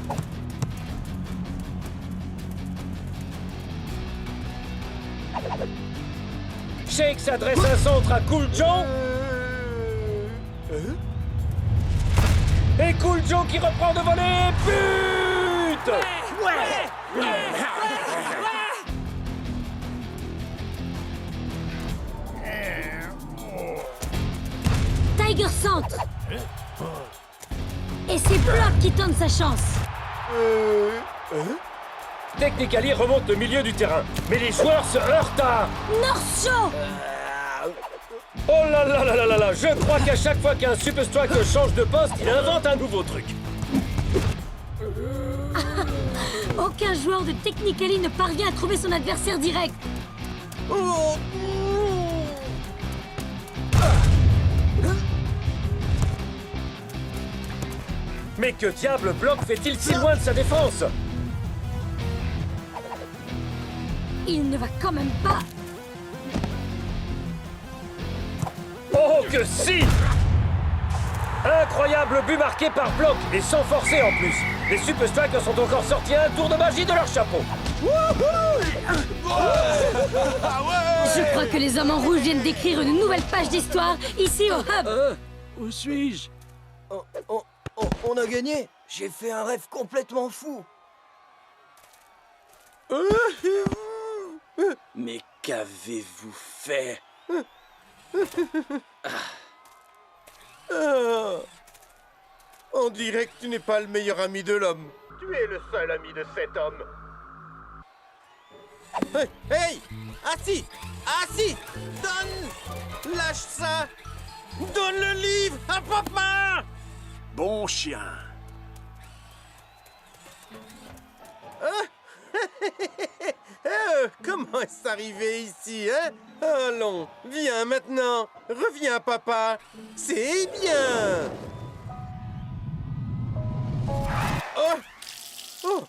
Shake s'adresse un centre à Cool Joe. Et Cool Joe qui reprend de voler. But! Tiger centre. Et c'est Block qui tente sa chance. Technically remonte le milieu du terrain, mais les joueurs se heurtent à... North Show! Oh là là là là là là! Je crois qu'à chaque fois qu'un Super Striker change de poste, il invente un nouveau truc. Aucun joueur de Technically ne parvient à trouver son adversaire direct. Mais que diable Block fait-il si loin de sa défense? Il ne va quand même pas... Oh que si! Incroyable but marqué par Block, et sans forcer en plus. Les Super Strikers sont encore sortis un tour de magie de leur chapeau. Je crois que les hommes en rouge viennent d'écrire une nouvelle page d'histoire ici au Hub. Où suis-je? On a gagné. J'ai fait un rêve complètement fou. Mais qu'avez-vous fait? On dirait que tu n'es pas le meilleur ami de l'homme. Tu es le seul ami de cet homme. Hey! Assis! Assis! Donne! Lâche ça! Donne le livre à papa! Bon chien. Comment est-ce arrivé ici, hein? Allons, viens maintenant. Reviens, papa. C'est bien. Oh! Oh!